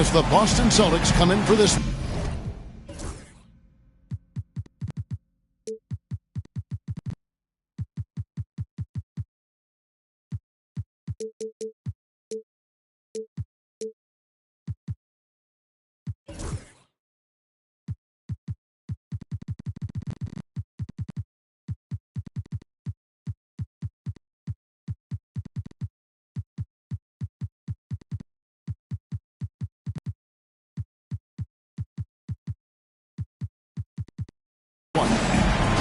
as the Boston Celtics come in for this.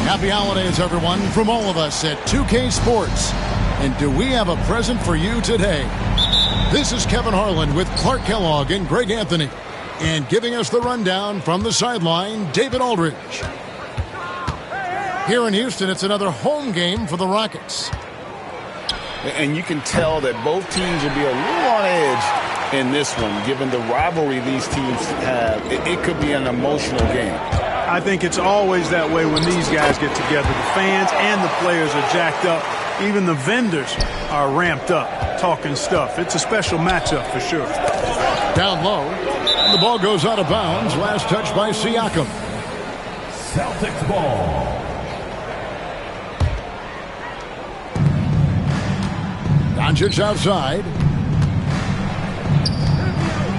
Happy holidays, everyone, from all of us at 2K Sports. And do we have a present for you today? This is Kevin Harlan with Clark Kellogg and Greg Anthony. And giving us the rundown from the sideline, David Aldridge. Here in Houston, it's another home game for the Rockets. And you can tell that both teams will be a little on edge in this one, given the rivalry these teams have. It could be an emotional game. I think it's always that way when these guys get together. The fans and the players are jacked up. Even the vendors are ramped up, talking stuff. It's a special matchup for sure. Down low, and the ball goes out of bounds. Last touch by Siakam. Celtics ball. Doncic outside.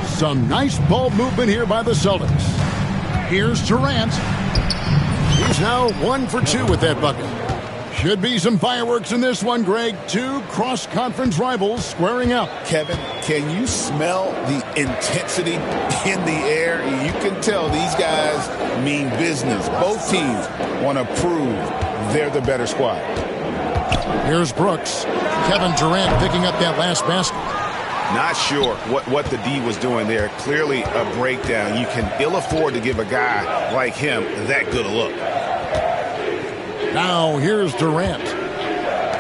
Some nice ball movement here by the Celtics. Here's Durant. He's now 1 for 2 with that bucket. Should be some fireworks in this one, Greg. Two cross-conference rivals squaring up. Kevin, can you smell the intensity in the air? You can tell these guys mean business. Both teams want to prove they're the better squad. Here's Brooks. Kevin Durant picking up that last basket. Not sure what the D was doing there. Clearly a breakdown. You can ill afford to give a guy like him that good a look. Now here's Durant.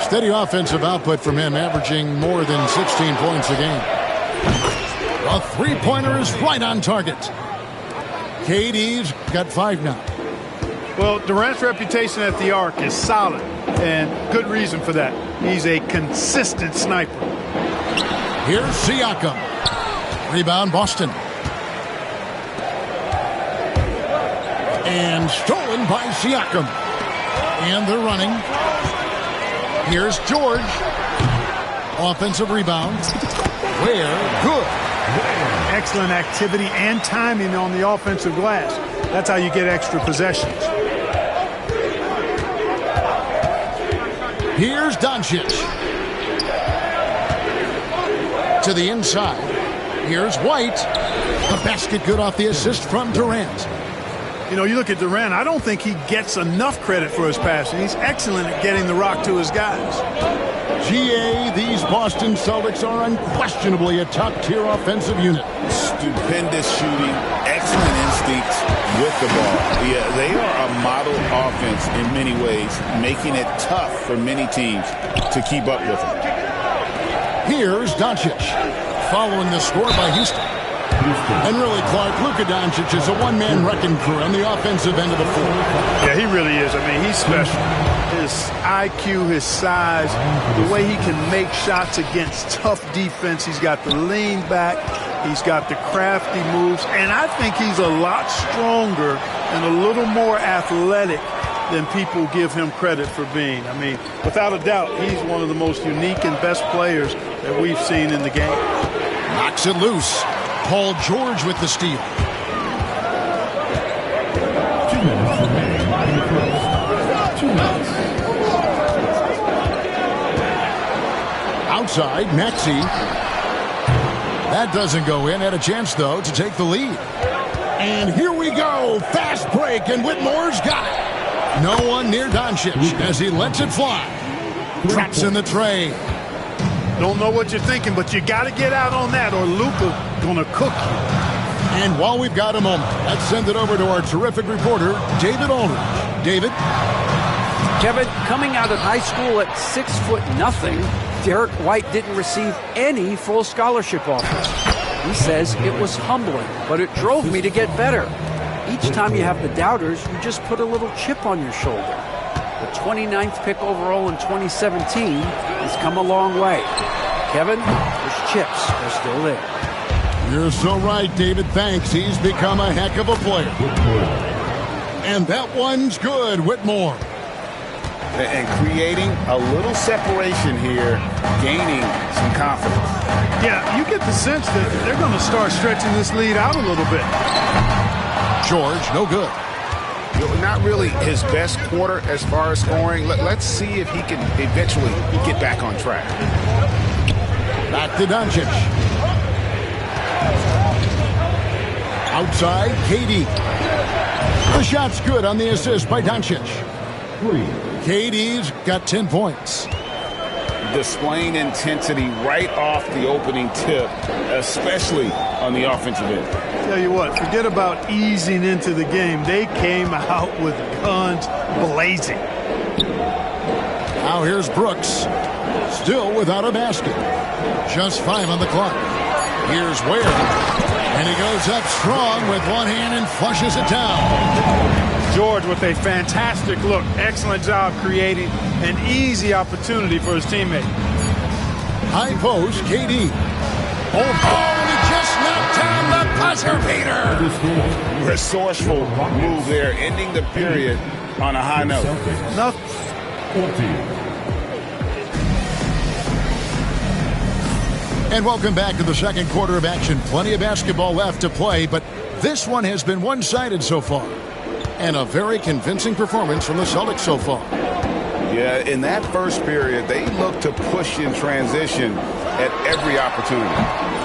Steady offensive output from him, averaging more than 16 points a game. A three-pointer is right on target. KD's got 5 now. Well, Durant's reputation at the arc is solid, and good reason for that. He's a consistent sniper. Here's Siakam. Rebound, Boston. And stolen by Siakam. And they're running. Here's George. Offensive rebound. Where? Good. Excellent activity and timing on the offensive glass. That's how you get extra possessions. Here's Doncic. To the inside. Here's White. The basket good off the assist from Durant. You know, you look at Durant, I don't think he gets enough credit for his passing. He's excellent at getting the rock to his guys. GA, these Boston Celtics are unquestionably a top-tier offensive unit. Stupendous shooting, excellent instincts with the ball. Yeah, they are a model offense in many ways, making it tough for many teams to keep up with them. Here's Doncic, following the score by Houston. And really, Clark, Luka Doncic is a one-man wrecking crew on the offensive end of the floor. Yeah, he really is. I mean, he's special. His IQ, his size, the way he can make shots against tough defense. He's got the lean back. He's got the crafty moves. And I think he's a lot stronger and a little more athletic than people give him credit for being. I mean, without a doubt, he's one of the most unique and best players that we've seen in the game. Knocks it loose. Paul George with the steal. 2 minutes remaining in the first. 2 minutes. Outside, Maxey. That doesn't go in. Had a chance, though, to take the lead. And here we go. Fast break, and Whitmore's got it. No one near Doncic as he lets it fly. Traps in the tray. Don't know what you're thinking, but you got to get out on that or Luka going to cook you. And while we've got a moment, let's send it over to our terrific reporter, David Aldridge. David? Kevin, coming out of high school at 6'0", Derek White didn't receive any full scholarship offers. He says it was humbling, but it drove me to get better. Each time you have the doubters, you just put a little chip on your shoulder. The 29th pick overall in 2017 has come a long way. Kevin, those chips are still there. You're so right, David. Thanks. He's become a heck of a player. And that one's good, Whitmore. And creating a little separation here, gaining some confidence. Yeah, you get the sense that they're going to start stretching this lead out a little bit. George, no good. Not really his best quarter as far as scoring. Let's see if he can eventually get back on track. Back to Doncic. Outside, KD. The shot's good on the assist by Doncic. KD's got 10 points. Displaying intensity right off the opening tip, especially on the offensive end. Tell you what, forget about easing into the game. They came out with guns blazing. Now here's Brooks. Still without a basket. Just 5 on the clock. Here's Ware. And he goes up strong with one hand and flushes it down. George with a fantastic look. Excellent job creating an easy opportunity for his teammate. High post, KD. And he just knocked down the buzzer beater. Resourceful move there, ending the period on a high note. And welcome back to the second quarter of action. Plenty of basketball left to play, but this one has been one-sided so far. And a very convincing performance from the Celtics so far. Yeah, in that first period, they looked to push in transition at every opportunity.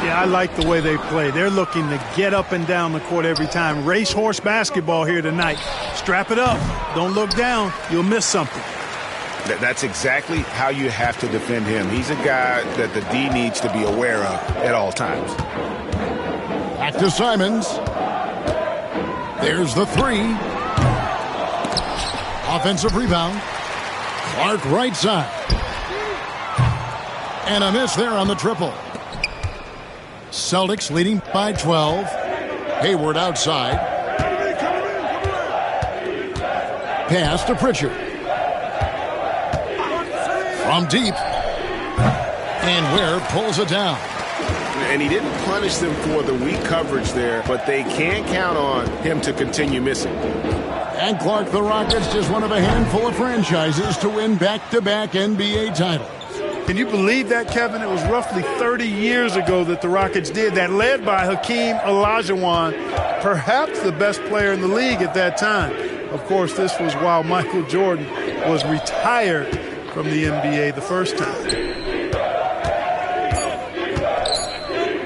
Yeah, I like the way they play. They're looking to get up and down the court every time. Racehorse basketball here tonight. Strap it up. Don't look down. You'll miss something. That's exactly how you have to defend him. He's a guy that the D needs to be aware of at all times. Back to Simons. There's the three. Offensive rebound. Clark right side. And a miss there on the triple. Celtics leading by 12. Hayward outside. Pass to Pritchard. From deep. And Ware pulls it down. And he didn't punish them for the weak coverage there, but they can't count on him to continue missing. And Clark, the Rockets, just one of a handful of franchises to win back-to-back NBA titles. Can you believe that, Kevin? It was roughly 30 years ago that the Rockets did that, led by Hakeem Olajuwon, perhaps the best player in the league at that time. Of course, this was while Michael Jordan was retired from the NBA the first time.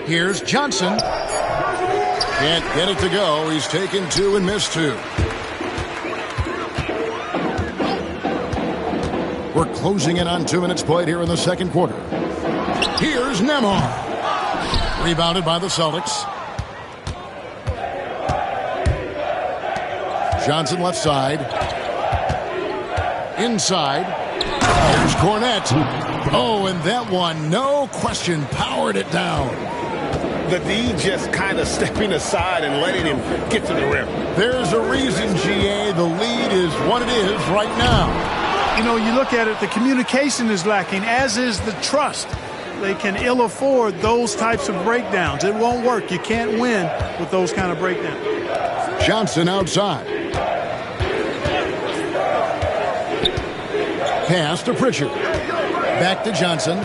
Here's Johnson. Can't get it to go. He's taken 2 and missed 2. We're closing in on 2 minutes played here in the second quarter. Here's Nembhard. Rebounded by the Celtics. Johnson left side. Inside. Here's Cornette. Oh, and that one, no question, powered it down. The D just kind of stepping aside and letting him get to the rim. There's a reason, GA. The lead is what it is right now. You know, you look at it, the communication is lacking, as is the trust. They can ill afford those types of breakdowns. It won't work. You can't win with those kind of breakdowns. Johnson outside. Pass to Pritchard. Back to Johnson.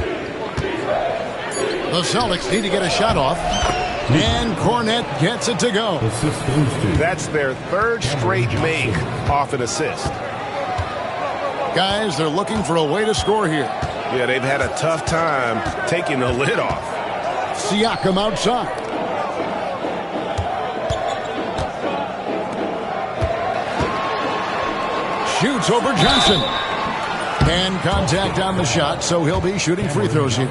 The Celtics need to get a shot off. And Cornette gets it to go. That's their third straight make off an assist. Guys, they're looking for a way to score here. Yeah, they've had a tough time taking the lid off. Siakam outside. Shoots over Johnson. And contact on the shot, so he'll be shooting free throws here.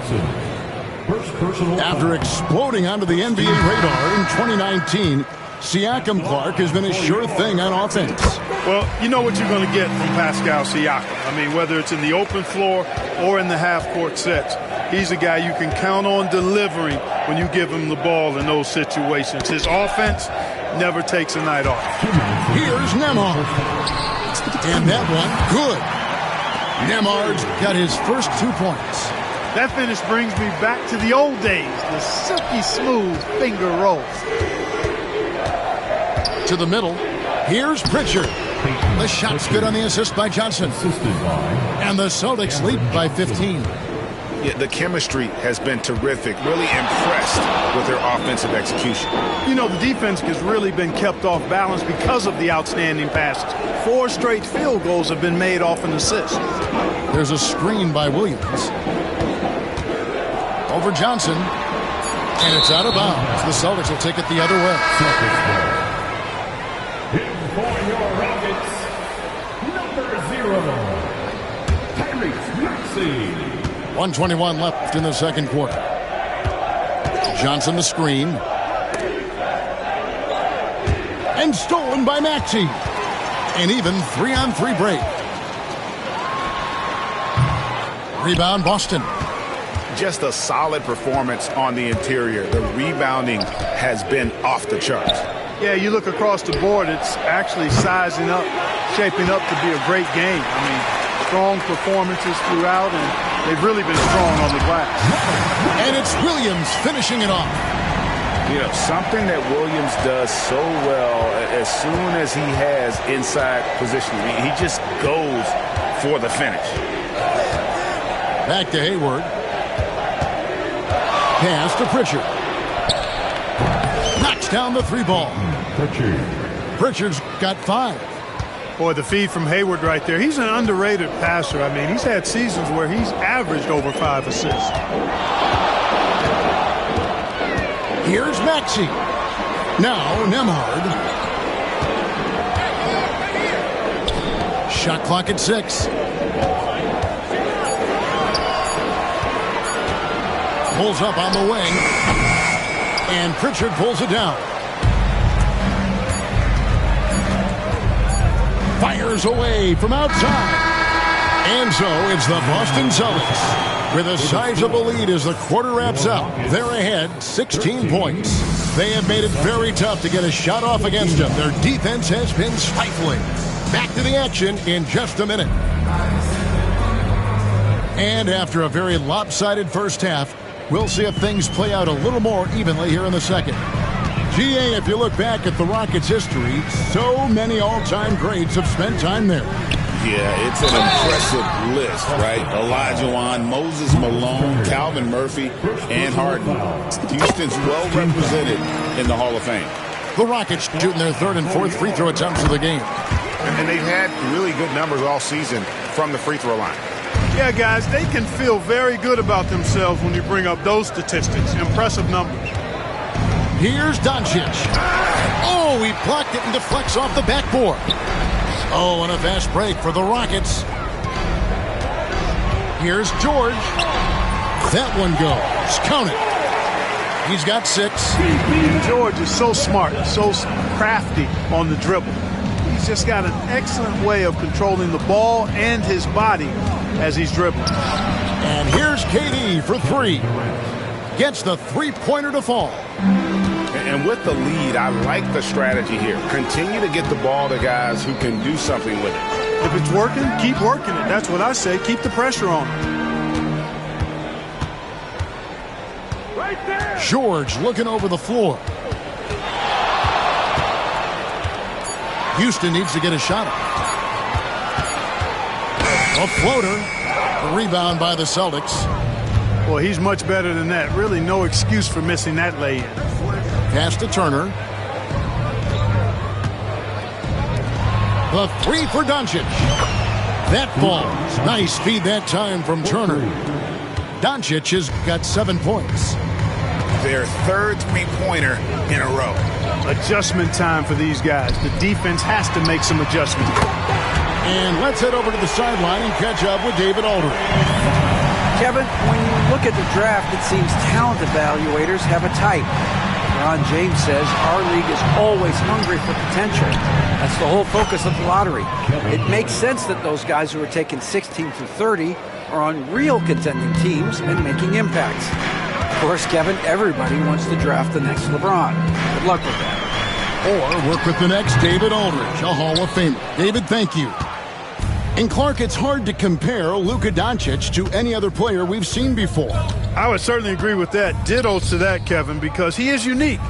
After exploding onto the NBA radar in 2019, Siakam Clark has been a sure thing on offense. Well, you know what you're going to get from Pascal Siakam. I mean, whether it's in the open floor or in the half-court sets, he's a guy you can count on delivering when you give him the ball in those situations. His offense never takes a night off. Here's Nembhard. And that one, good. Nembhard's got his first 2 points. That finish brings me back to the old days, the silky smooth finger rolls. To the middle. Here's Pritchard. The shot's good on the assist by Johnson. And the Celtics lead by 15. Yeah, the chemistry has been terrific. Really impressed with their offensive execution. You know, the defense has really been kept off balance because of the outstanding passes. 4 straight field goals have been made off an assist. There's a screen by Williams. Over Johnson. And it's out of bounds. The Celtics will take it the other way. For your Rockets, number 0, Tyrese Maxey. 1:21 left in the second quarter. Johnson the screen. And stolen by Maxey. An even 3-on-3 break. Rebound Boston. Just a solid performance on the interior. The rebounding has been off the charts. Yeah, you look across the board, it's actually sizing up, shaping up to be a great game. I mean, strong performances throughout, and they've really been strong on the glass. And it's Williams finishing it off. You know, something that Williams does so well as soon as he has inside positioning, he just goes for the finish. Back to Hayward. Pass to Pritchard. Knocks down the 3 ball. Pritchard's got 5. Boy, the feed from Hayward right there. He's an underrated passer. I mean, he's had seasons where he's averaged over 5 assists. Here's Maxey. Now Nembhard. Shot clock at 6. Pulls up on the wing. And Pritchard pulls it down. Fires away from outside. And so it's the Boston Celtics with a sizable lead as the quarter wraps up. They're ahead 16 points. They have made it very tough to get a shot off against them. Their defense has been stifling. Back to the action in just a minute. And after a very lopsided first half, we'll see if things play out a little more evenly here in the second. GA, if you look back at the Rockets' history, so many all-time greats have spent time there. Yeah, it's an impressive list, right? Olajuwon, Moses Malone, Calvin Murphy, and Harden. Houston's well represented in the Hall of Fame. The Rockets shooting their 3rd and 4th free throw attempts of the game. And they've had really good numbers all season from the free throw line. Yeah, guys, they can feel very good about themselves when you bring up those statistics. Impressive numbers. Here's Doncic. Oh, he blocked it and deflects off the backboard. Oh, and a fast break for the Rockets. Here's George. That one goes. Count it. He's got 6. George is so smart, so crafty on the dribble. He's just got an excellent way of controlling the ball and his body as he's dribbling. And here's KD for 3. Gets the 3-pointer to fall. And with the lead, I like the strategy here. Continue to get the ball to guys who can do something with it. If it's working, keep working it. That's what I say. Keep the pressure on. Right there. George looking over the floor. Houston needs to get a shot up. A floater. A rebound by the Celtics. Well, he's much better than that. Really no excuse for missing that lay-in. Pass to Turner. The 3 for Doncic. That falls. Nice feed that time from Turner. Doncic has got 7 points. Their 3rd 3-pointer in a row. Adjustment time for these guys. The defense has to make some adjustments. And let's head over to the sideline and catch up with David Aldridge. Kevin, when you look at the draft, it seems talent evaluators have a type. Ron James says our league is always hungry for potential. That's the whole focus of the lottery. It makes sense that those guys who are taken 16 through 30 are on real contending teams and making impacts. Of course, Kevin, everybody wants to draft the next LeBron. Good luck with that. Or work with the next David Aldridge, a Hall of Famer. David, thank you. And Clark, it's hard to compare Luka Doncic to any other player we've seen before. I would certainly agree with that. Ditto to that, Kevin, because he is unique.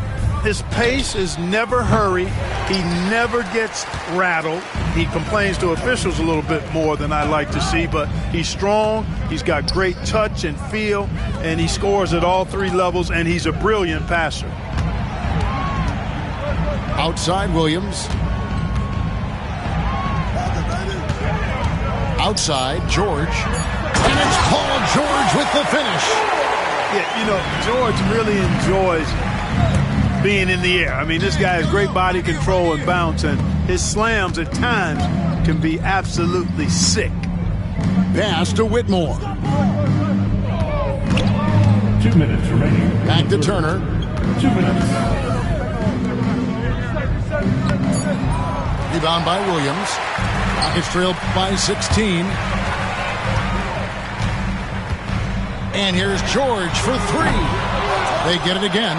His pace is never hurried. He never gets rattled. He complains to officials a little bit more than I like to see, but he's strong. He's got great touch and feel, and he scores at all three levels, and he's a brilliant passer. Outside Williams. Outside George. And it's Paul George with the finish. Yeah, you know, George really enjoys being in the air. I mean, this guy has great body control and bounce, and his slams at times can be absolutely sick. Pass to Whitmore. 2 minutes remaining. Back to Turner. 2 minutes. Rebound by Williams. Rockets trailed by 16. And here's George for three. They get it again.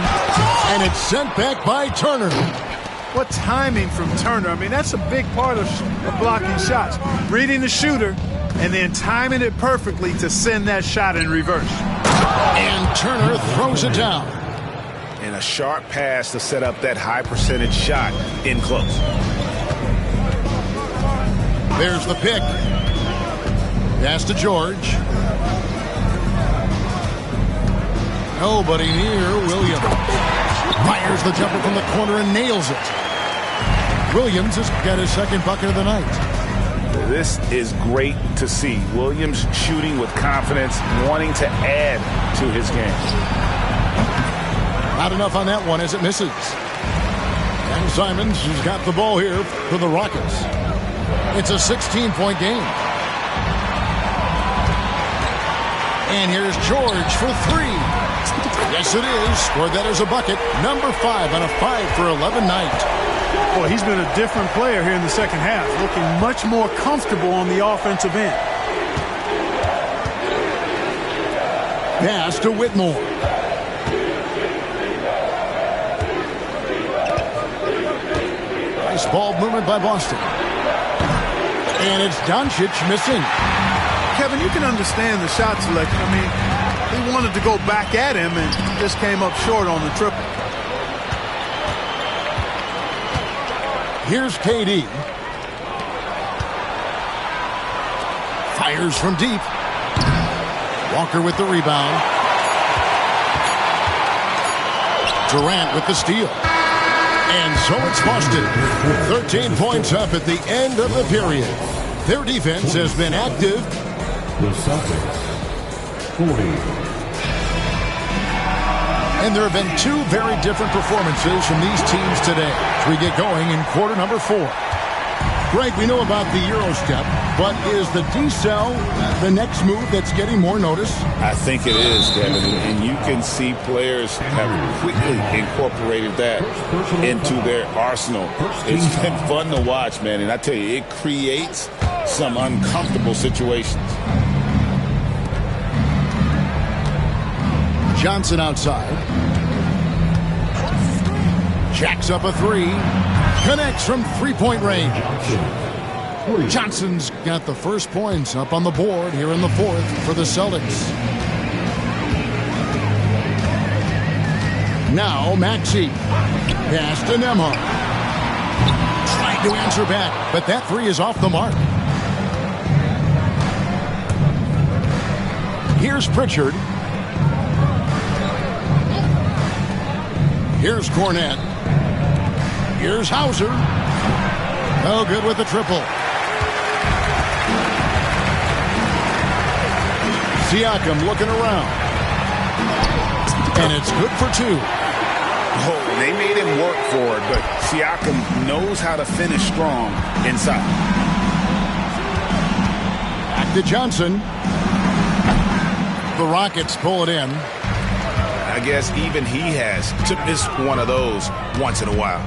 And it's sent back by Turner. What timing from Turner. I mean, that's a big part of blocking shots. Reading the shooter and then timing it perfectly to send that shot in reverse. And Turner throws it down. And a sharp pass to set up that high percentage shot in close. There's the pick. Pass to George. Nobody near Williams. Fires the jumper from the corner and nails it. Williams has got his second bucket of the night. This is great to see. Williams shooting with confidence, wanting to add to his game. Not enough on that one as it misses. And Simons has got the ball here for the Rockets. It's a 16-point game. And here's George for three. Yes, it is. Scored that as a bucket. Number 5 on a 5 for 11 night. Boy, he's been a different player here in the second half, looking much more comfortable on the offensive end. Pass to Whitmore. Nice ball movement by Boston. And it's Doncic missing. Kevin, you can understand the shot selection. I mean, he wanted to go back at him and just came up short on the triple. Here's KD. Fires from deep. Walker with the rebound. Durant with the steal. And so it's Boston. 13 points up at the end of the period. Their defense has been active. The Celtics, 40. And there have been two very different performances from these teams today as we get going in quarter number 4. Greg, we know about the Euro step, but is the decel the next move that's getting more notice? I think it is, Kevin, and you can see players have quickly incorporated that into their arsenal. It's been fun to watch, man, and I tell you, it creates some uncomfortable situations. Johnson outside. Jacks up a three. Connects from three-point range. Johnson's got the first points up on the board here in the fourth for the Celtics. Now Maxey. Pass to Nembhard. Trying to answer back, but that three is off the mark. Here's Pritchard. Here's Cornette. Here's Hauser. No good with the triple. Siakam looking around. And it's good for two. Oh, they made him work for it, but Siakam knows how to finish strong inside. Back to Johnson. The Rockets pull it in. I guess even he has to miss one of those once in a while.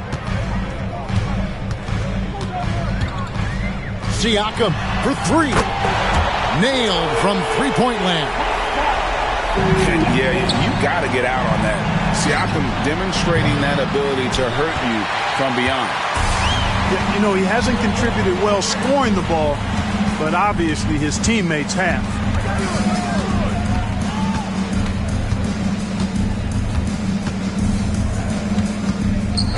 Siakam for three. Nailed from three-point land. Yeah, you got to get out on that. Siakam demonstrating that ability to hurt you from beyond. You know, he hasn't contributed well scoring the ball, but obviously his teammates have.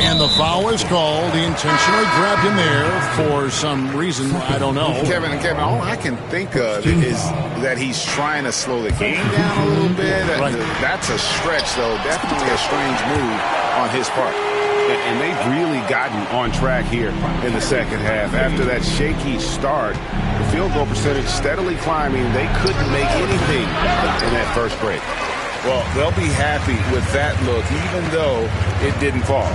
And the foul is called. He intentionally grabbed him there for some reason. I don't know. Kevin, all I can think of is that he's trying to slow the game down a little bit. Right. That's a stretch, though. Definitely a strange move on his part. And they've really gotten on track here in the second half. After that shaky start, the field goal percentage steadily climbing. They couldn't make anything in that first break. Well, they'll be happy with that look, even though it didn't fall.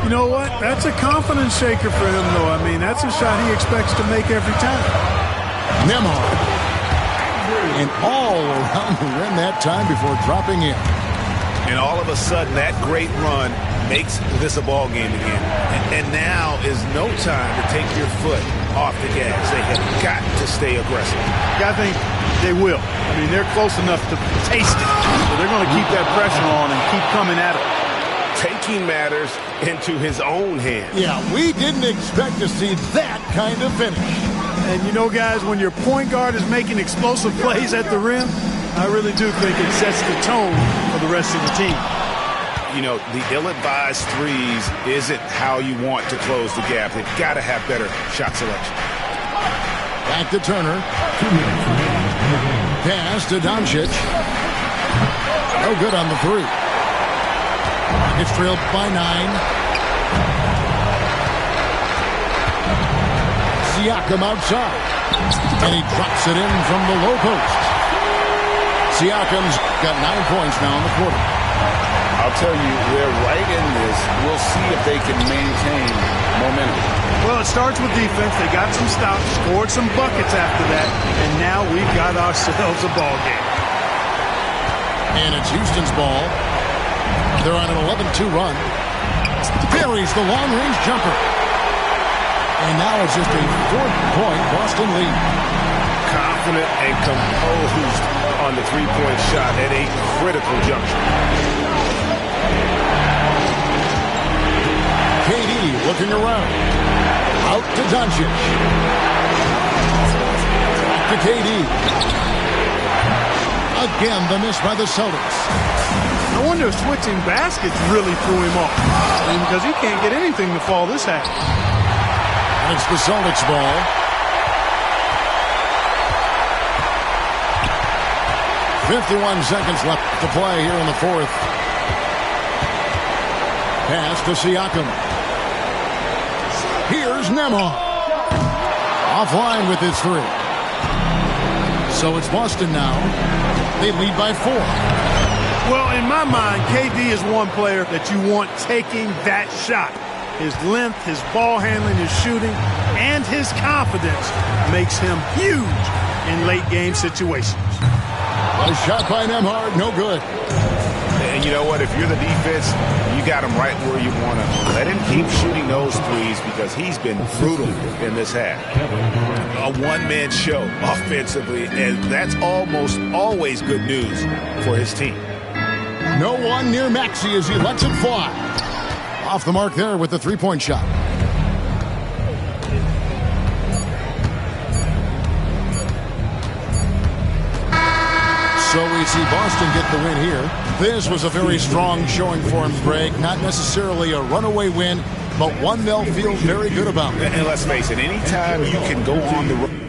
You know what? That's a confidence shaker for him, though. I mean, that's a shot he expects to make every time. Nembhard. And all around the rim that time before dropping in. And all of a sudden, that great run makes this a ball game again. And now is no time to take your foot off the gas. They have got to stay aggressive. I think they will. I mean, they're close enough to taste it. So they're going to keep that pressure on and keep coming at it. Taking matters into his own hands. Yeah, we didn't expect to see that kind of finish. And you know, guys, when your point guard is making explosive plays at the rim, I really do think it sets the tone for the rest of the team. You know, the ill-advised threes isn't how you want to close the gap. They've got to have better shot selection. Back to Turner. Pass to Doncic. No good on the three. It's trailed by 9. Siakam outside. And he drops it in from the low post. Siakam's got 9 points now in the quarter. I'll tell you, they're right in this. We'll see if they can maintain momentum. Well, it starts with defense. They got some stops, scored some buckets after that, and now we've got ourselves a ball game. And it's Houston's ball. They're on an 11-2 run. Buries the long-range jumper. And now it's just a 4-point Boston lead. Confident and composed on the three-point shot at a critical juncture. KD looking around. Out to Doncic. Back to KD. Again, the miss by the Celtics. I wonder if switching baskets really threw him off. I mean, because he can't get anything to fall this half. And it's the Celtics ball. .51 seconds left to play here in the fourth. Pass to Siakam. Here's Nembhard. Offline with his three. So it's Boston now. They lead by 4. Well, in my mind, KD is one player that you want taking that shot. His length, his ball handling, his shooting, and his confidence makes him huge in late-game situations. A shot by Nembhard, no good. And you know what? If you're the defense, you got him right where you want to. Let him keep shooting those threes because he's been brutal in this half. A one-man show offensively, and that's almost always good news for his team. No one near Maxey as he lets it fly. Off the mark there with the three-point shot. So we see Boston get the win here. This was a very strong showing for him, Greg. Not necessarily a runaway win, but one they'll feel very good about. And let's face it, anytime you can go on the road.